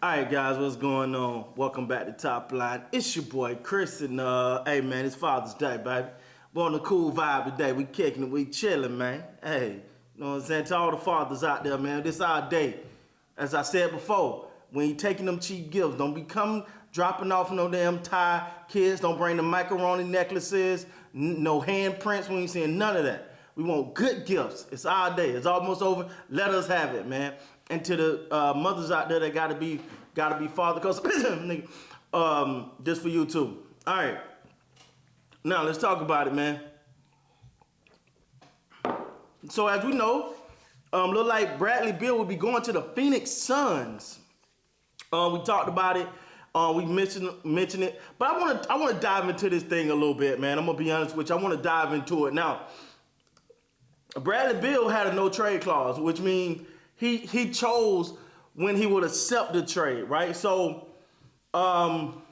Alright guys, what's going on? Welcome back to Top Line. It's your boy Chris and hey man, it's Father's Day, baby. We're on a cool vibe today. We kicking it, we chilling, man. Hey, you know what I'm saying? To all the fathers out there, man, this our day. As I said before, when you taking them cheap gifts, don't be dropping off no damn tie kids. Don't bring the macaroni necklaces, no handprints. We ain't seeing none of that. We want good gifts. It's our day. It's almost over. Let us have it, man. And to the mothers out there that gotta be father, cause this for you too. All right, now let's talk about it, man. So as we know, look like Bradley Beal will be going to the Phoenix Suns. We talked about it. We mentioned it, but I want to dive into this thing a little bit, man. I'm gonna be honest with you. I want to dive into it now. Bradley Beal had a no trade clause, which means he chose when he would accept the trade, right? So, ultimately,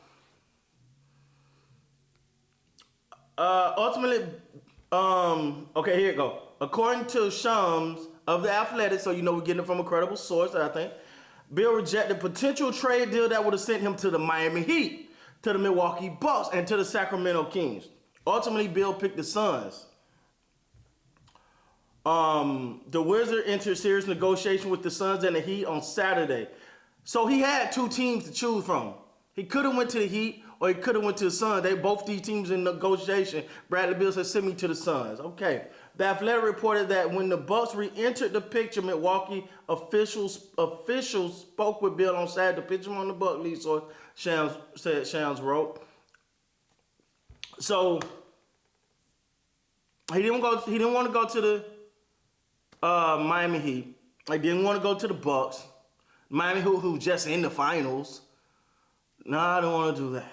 okay, here you go. According to Shams of The Athletic, so you know we're getting it from a credible source, I think, Beal rejected a potential trade deal that would have sent him to the Miami Heat, to the Milwaukee Bucks, and to the Sacramento Kings. Ultimately, Beal picked the Suns. The Wizards entered serious negotiation with the Suns and the Heat on Saturday. So he had two teams to choose from. He could have went to the Heat or he could have went to the Suns. They both these teams in negotiation. Bradley Beal said, send me to the Suns. Okay. The Athletic reported that when the Bucks re-entered the picture, Milwaukee officials spoke with Beal on Saturday to pitch him on the Buck lead, so Shams wrote. So he didn't want to go to the Miami Heat. I didn't want to go to the Bucks. Miami who just in the finals. No, I don't want to do that.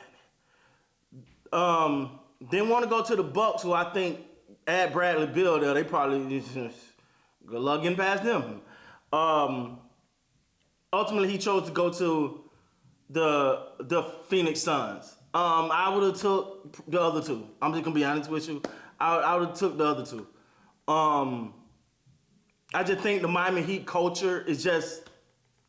Didn't want to go to the Bucks, who I think add Bradley Beal there. They probably good luck getting past them. Ultimately, he chose to go to the Phoenix Suns. I would have took the other two. I'm just gonna be honest with you. I would have took the other two. I just think the Miami Heat culture is just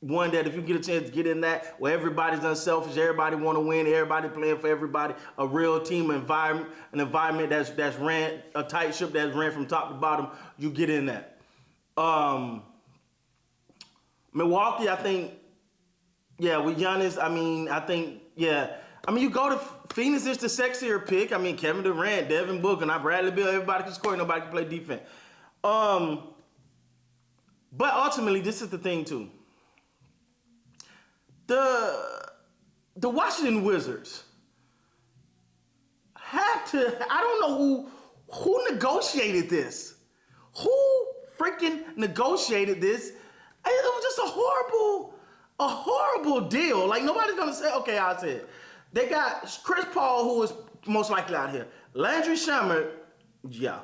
one that if you get a chance to get in that, where everybody's unselfish, everybody want to win, everybody playing for everybody, a real team environment, an environment that's ran, a tight ship that's ran from top to bottom, you get in that. Milwaukee, I think, yeah, with Giannis, you go to Phoenix, is the sexier pick. I mean, Kevin Durant, Devin Booker, not Bradley Beal, everybody can score, nobody can play defense. But ultimately, this is the thing too. The Washington Wizards have to, I don't know who negotiated this. Who freaking negotiated this? It was just a horrible deal. Like nobody's gonna say, okay, I said. They got Chris Paul, who is most likely out here. Landry Shamet, yeah.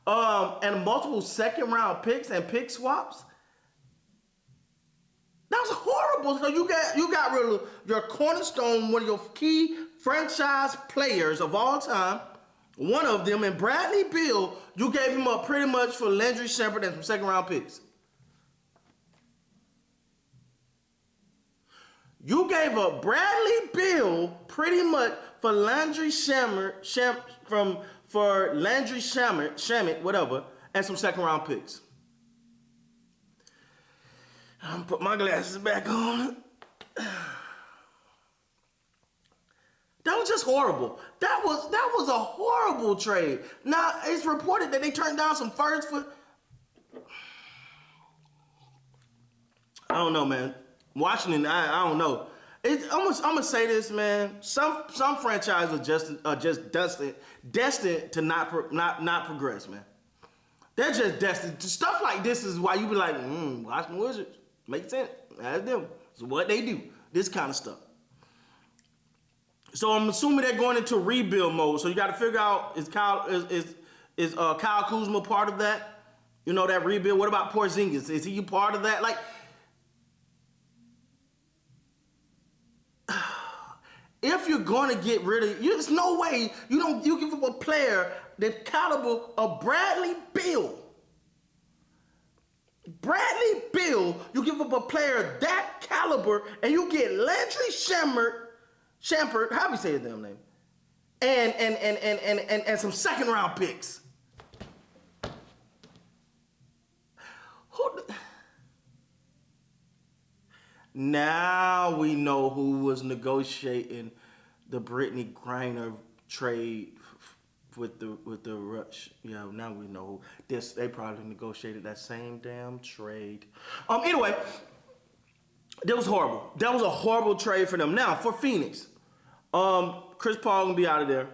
And multiple second round picks and pick swaps. That was horrible. So you got rid of your cornerstone, one of your key franchise players of all time, one of them, and Bradley Beal, you gave him up pretty much for Landry Shamet and some second round picks. You gave up Bradley Beal pretty much for Landry Shamet, whatever, and some second round picks. I'm gonna put my glasses back on. That was just horrible. That was a horrible trade. Now it's reported that they turned down some firsts for. I don't know, man. Washington, I don't know. I'm gonna say this, man. Some franchises are just destined to not progress, man. They're just destined. Stuff like this is why you be like, Washington Wizards. Makes sense. That's them. It's what they do. This kind of stuff. So I'm assuming they're going into rebuild mode. So you got to figure out, is Kyle Kuzma part of that? You know, that rebuild. What about Porzingis? Is he part of that? Like, if you're going to get rid of, there's no way you give up a player the caliber of Bradley Beal. Bradley Beal, you give up a player that caliber, and you get Landry Shampert, how do you say his damn name? And some second round picks. Now we know who was negotiating the Brittany Griner trade with the Rush. Yeah, now we know this. They probably negotiated that same damn trade. Anyway, that was horrible. That was a horrible trade for them. Now for Phoenix, Chris Paul gonna be out of there.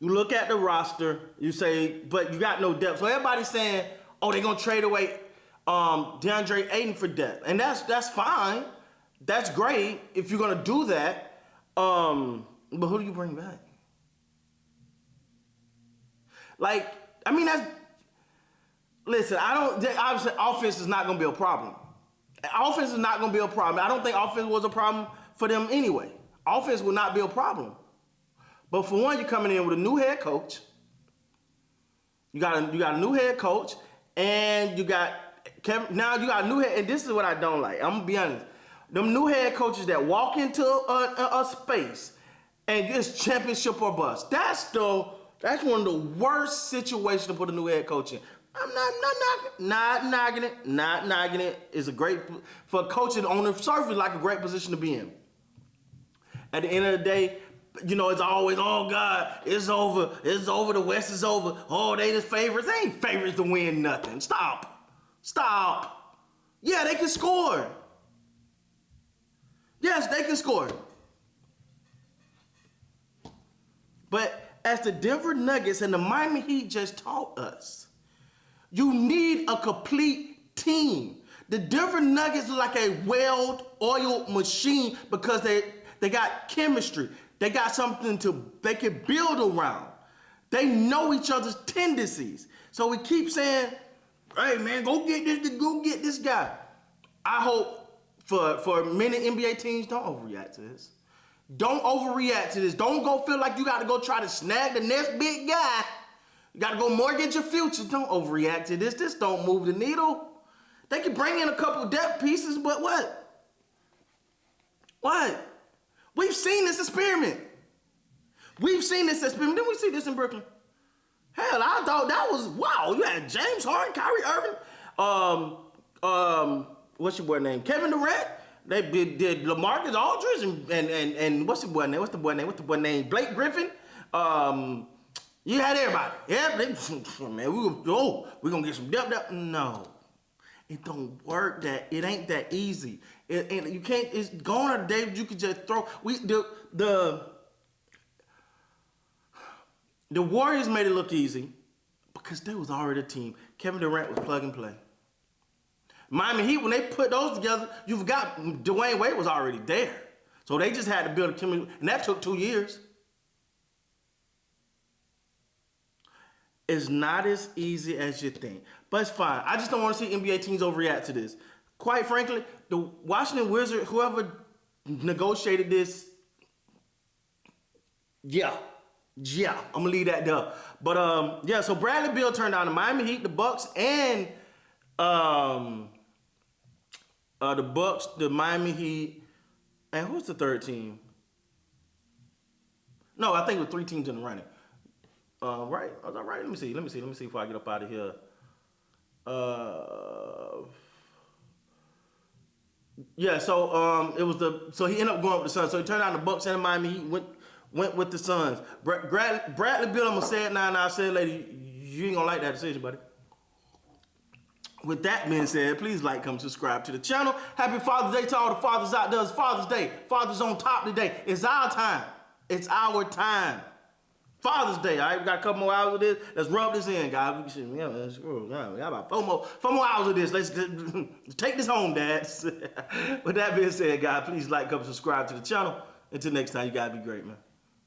You look at the roster, you say, but you got no depth. So everybody's saying, oh, they're gonna trade away DeAndre Ayton for depth, and that's fine. That's great if you're gonna do that. But who do you bring back? Like, I mean, listen, obviously offense is not going to be a problem. Offense is not going to be a problem. I don't think offense was a problem for them anyway. Offense will not be a problem. But for one, you're coming in with a new head coach. You got a new head coach, and you got Kevin. Now you got a new head, and this is what I don't like. I'm going to be honest. Them new head coaches that walk into a space and it's championship or bust. That's one of the worst situations to put a new head coach in. I'm not knocking it. It's a great, for coaching on the surface, like a great position to be in. At the end of the day, you know, it's always, oh God, it's over, the West is over. Oh, they the favorites. They ain't favorites to win nothing. Stop. Yeah, they can score. Yes, they can score. But as the Denver Nuggets and the Miami Heat just taught us, you need a complete team. The Denver Nuggets are like a well-oiled machine because they got chemistry. They got something they can build around. They know each other's tendencies. So we keep saying, hey man, go get this guy. I hope for many NBA teams, don't overreact to this. Don't overreact to this. Don't go feel like you got to go try to snag the next big guy. You got to go mortgage your future. Don't overreact to this. This don't move the needle. They can bring in a couple depth pieces, but what? What? We've seen this experiment. Didn't we see this in Brooklyn? Hell, I thought that was, wow. You had James Harden, Kyrie Irving, what's your boy name? Kevin Durant. They did LaMarcus Aldridge and what's the boy name? What's the boy name? Blake Griffin. You had everybody. Yeah, man, we're gonna get some depth. No, it don't work. It ain't that easy. And you can't. It's gone are the days you could just throw. The Warriors made it look easy because they was already a team. Kevin Durant was plug and play. Miami Heat, when they put those together, you forgot Dwayne Wade was already there. So they just had to build a chemistry, and that took 2 years. It's not as easy as you think, but it's fine. I just don't want to see NBA teams overreact to this. Quite frankly, the Washington Wizards, whoever negotiated this, yeah, I'm gonna leave that there. But yeah, so Bradley Beal turned down the Miami Heat, the Bucks, and the Miami Heat, and who's the third team? No, I think it was 3 teams in the running. Right? Was I right? Let me see before I get up out of here. Yeah, so it was so he ended up going with the Suns. So he turned down the Bucks and the Miami Heat, went with the Suns. Bradley Beal, I'm gonna say it now, and I'll say it later. You ain't gonna like that decision, buddy. With that being said, please like, comment, subscribe to the channel. Happy Father's Day to all the fathers out there. It's Father's Day. Fathers on top today. It's our time. It's our time. Father's Day. All right, we got a couple more hours of this. Let's rub this in, guys. We got about four more hours of this. Let's take this home, dads. With that being said, guys, please like, comment, subscribe to the channel. Until next time, you guys be great, man.